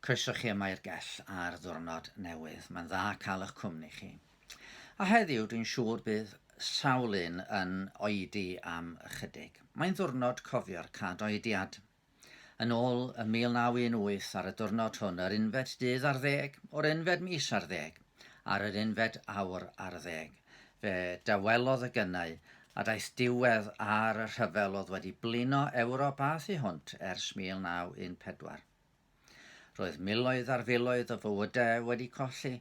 Croeso chi yma i'r Gell ar ddiwrnod newydd. Mae'n dda cael eich cwmni chi. A heddiw dwi'n siŵr bydd sawl un yn oedi am ychydig. Mae'n ddiwrnod cofio'r Cadoediad. Yn ôl y 1918 ar y diwrnod hwn, yr unfed dydd ar 10, o'r unfed mis ar 10, ar yr unfed awr ar 10. Fe dawelodd y gynnau a daeth diwedd ar y rhyfel oedd wedi blino Ewrop a thu hwnt ers 1914. Roedd miloedd ar filoedd o fywydau wedi colli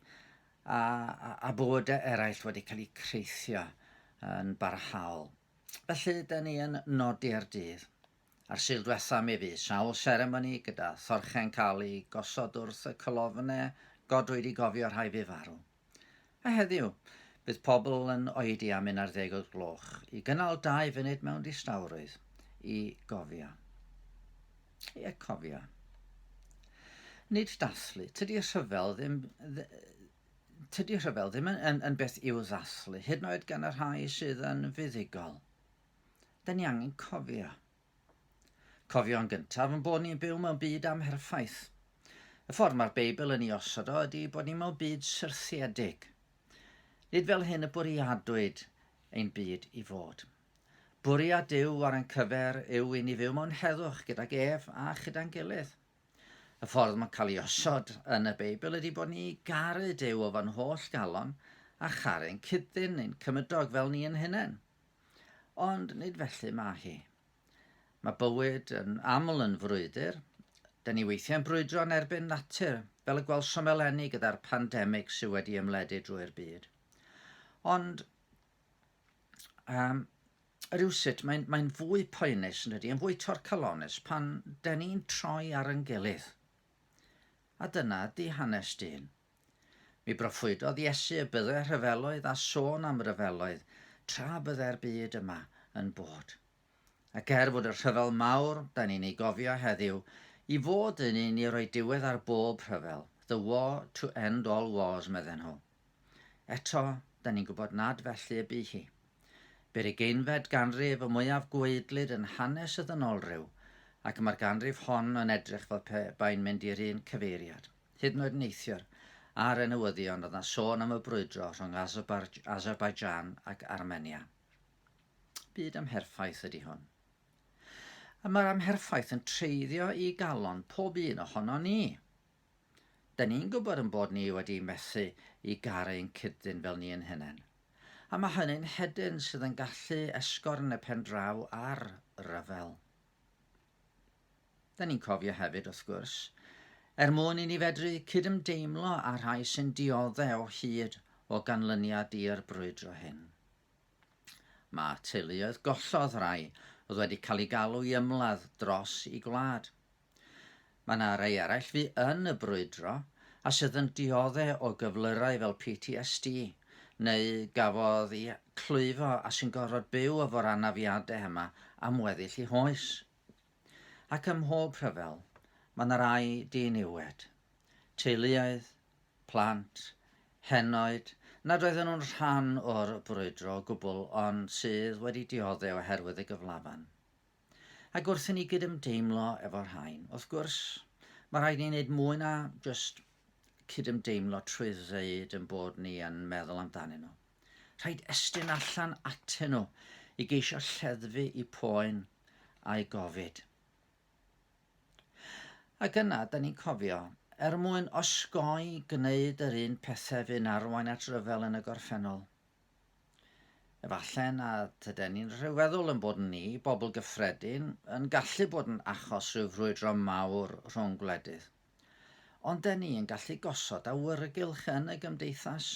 a bywydau eraill wedi cael eu creithio yn barhaol. Felly, dyn ni yn nodi'r dydd. Ar Sul diwethaf mi fydd sawl seremoni gyda thorchen cael ei gosod wrth y colofnau godwyd i gofio rhai fu farw. A heddiw, bydd pobl yn oedi am 11 o'r gloch i gynnal 2 funud mewn distawrwydd i gofio. I cofio. Nid dathlu, tydi'r rhyfel ddim yn beth i'w ddathlu, hyd yn oed gan y rhai sydd yn fuddigol. Da ni angen cofio. Cofio'n gyntaf yn bod ni'n byw mewn byd amherffaith. Y ffordd mae'r Beibl yn ei osod o ydy bod ni mewn byd syrthiedig. Nid fel hyn y bwriadwyd ein byd i fod. Bwriad Duw ar ein cyfer yw i ni fyw mewn heddwch gydag ef a gyda'n gilydd. Y ffordd mae'n cael ei osod yn y Beibl ydy bod ni garu Duw o fan holl galon a charu'n cyddyn neu'n cymydog fel ni yn hynny. Ond nid felly mae hi. Mae bywyd yn aml yn frwydr. Da ni weithiau'n brwydro yn erbyn natur, fel y gwelsom eleni gyda'r pandemig sydd wedi ymledu drwy'r byd. Ond rywsut mae'n fwy poenus yn ydy, yn fwy torcalonus pan da ni'n troi ar yn gilydd. A dyna di hanes dyn. Mi broffwydodd Iesu y byddai rhyfeloedd a sôn am ryfeloedd tra byddai'r byd yma yn bod. Ac fod y rhyfel mawr da ni'n ei gofio heddiw i fod yn un i roi diwedd ar bob rhyfel. The war to end all wars, medden nhw. Eto, da ni'n gwybod nad felly y bu hi. By'r 20fed ganrif y mwyaf gweidlyd yn hanes y ddynolryw, ac mae'r ganrif hon yn edrych fel bain mynd i'r un cyfeiriad. Hyd yn oed neithiwr ar y newyddion oedd na sôn am y brwydro rhwng Azerbaijan ac Armenia. Byd amherffaith ydy hwn. A mae'r amherffaith yn treiddio i galon pob un ohono ni. Da ni'n gwybod yn bod ni wedi methu i garu ein cyddyn fel ni yn hynny. A mae hynny'n hedyn sydd yn gallu esgorn y pen draw ar ryfel. Da ni'n cofio hefyd, wrth gwrs, mwyn i ni fedru cydymdeimlo a rhai sy'n dioddau o hyd o ganlyniad i'r brwydro hyn. Mae teuluoedd gollodd rai oedd wedi cael ei galw i ymladd dros i gwlad. Mae yna rai eraill fu yn y brwydro a sydd yn dioddau o gyflyrau fel PTSD, neu gafodd ei clwyfo a sy'n gorfod byw efo'r anafiadau yma am weddill ei hoes. Ac ym mhob rhyfel, mae yna rai diniwed, teuluoedd, plant, henoed, nad oedden nhw'n rhan o'r brwydro o gwbl, ond sydd wedi dioddau oherwydd y gyflafan. Ac wrth i ni gydymdeimlo efo'r rhain, wrth gwrs, mae rhaid ni wneud mwy na just cydymdeimlo trwy ddeud yn bod ni yn meddwl amdanyn nhw. Rhaid estyn allan atyn nhw i geisio lleddfu i poen a'i gofid. Ac yna, da ni'n cofio, mwyn osgoi gwneud yr un pethau fy'n arwain at ryfel yn y gorffennol. Efallai na tydyn ni'n rhyweddol yn bod ni, bobl gyffredin, yn gallu bod yn achos rhyw frwydro mawr rhwng gwledydd. Ond da ni yn gallu gosod awyrgylch yn y gymdeithas,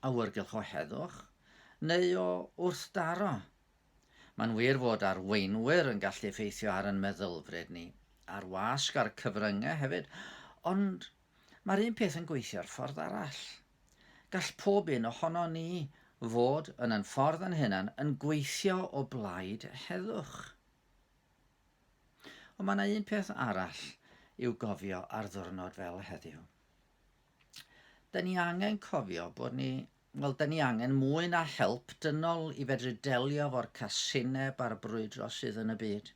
awyrgylch o heddwch, neu o wrthdaro. Mae'n wir fod arweinwyr yn gallu effeithio ar yn meddylfryd ni, ar wasg ar cyfryngau hefyd, ond mae'r un peth yn gweithio'r ffordd arall. Gall pob un ohono ni fod yn ein ffordd yn hynny yn gweithio o blaid heddwch. Ond mae yna un peth arall i'w gofio ar ddiwrnod fel heddiw. Da ni angen cofio bod da ni angen mwy na help dynol i fedru delio fo'r casineb a'r brwydro sydd yn y byd.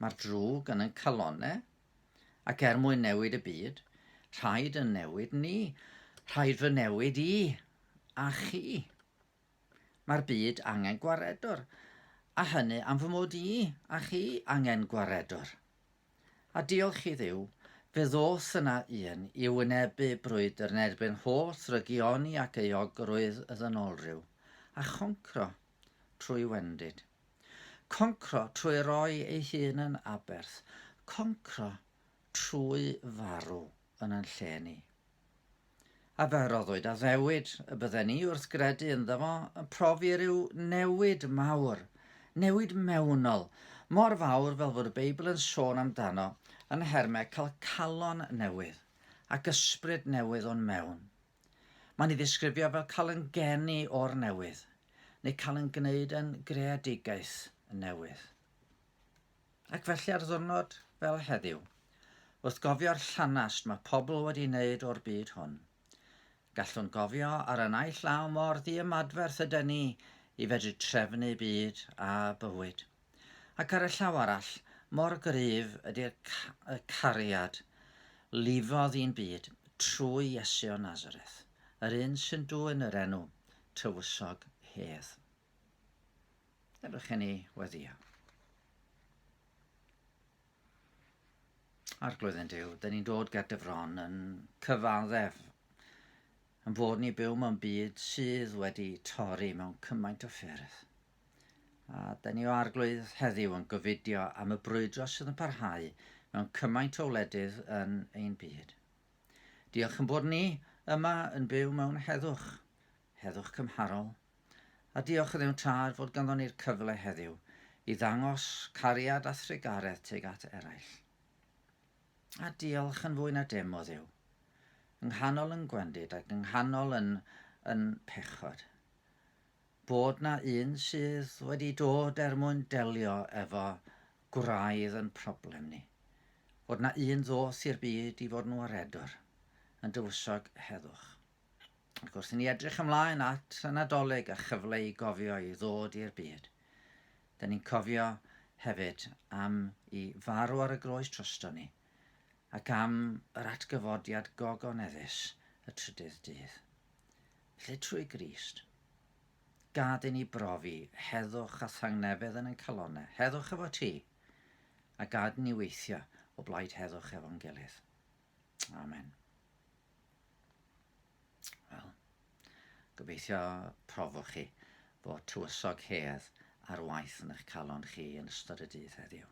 Mae'r drwg yn ein calonnau Ac mwyn newid y byd, rhaid yn newid ni. Rhaid fy newid I a chi. Mae'r byd angen gwaredwr, a hynny am fy mod I a chi angen gwaredwr. A diolch I Dduw, fe ddoth yna un I wynebu brwydr yn erbyn holl rygioni ac euogrwydd y ddynolryw, a choncro trwy wendid. Concro trwy roi ei hun yn aberth, concro trwy farw yn ein lle ni. A fe roddwyd a ddewid y bydden ni wrth gredu ynddo fo yn profi ryw newid mawr, newid mewnol, mor fawr fel fod y Beibl yn sôn amdano yn hermau cael calon newydd ac ysbryd newydd o'n mewn. Mae'n ei ddisgrifio fel cael yn geni o'r newydd, neu cael yn gwneud yn greadigaeth newydd. Ac felly ar ddiwrnod fel heddiw, wrth gofio'r llanast mae pobl wedi wneud o'r byd hwn, gallwn gofio ar y naill llaw mor ddiymadferth ydyn ni I fedru trefnu byd a bywyd. Ac ar y llaw arall, mor gryf ydy'r cariad lifodd i'n byd trwy Iesu o Nazareth, yr un sy'n dwyn yr enw tywysog hedd. Ewch i ni weddio. Arglwydd yn Duw, dyn ni'n dod ger dy fron yn cyfaddef yn bod ni byw mewn byd sydd wedi torri mewn cymaint o ffyrdd. A dyn ni o arglwydd heddiw yn gofidio am y brwydro sydd yn parhau mewn cymaint o wledydd yn ein byd. Diolch yn bod ni yma yn byw mewn heddwch, heddwch cymharol, a diolch yn Dduw Tad fod ganddon ni'r cyfle heddiw I ddangos cariad a thrigaredd tuag at eraill. A diolch yn fwy na dim o Dduw, yng nghanol yn gwendid ac yng nghanol yn pechod, bod na un sydd wedi dod mwyn delio efo gwraidd yn problem ni. Bod na un ddoth i'r byd I fod yn waredwr, yn dywysog heddwch. Ac wrth I ni edrych ymlaen at y Nadolig a chyfle I gofio I ddod i'r byd, dyn ni'n cofio hefyd am I farw ar y groes drosto ni, ac am yr atgyfodiad gogoneddus y trydydd dydd. Felly trwy Grist, gad I ni brofi heddwch a thangnefedd yn ein calonnau, heddwch efo ti, a gad I ni weithio o blaid heddwch efo'n gilydd. Amen. Wel, gobeithio profwch chi fod tywysog hedd ar waith yn eich calon chi yn ystod y dydd heddiw.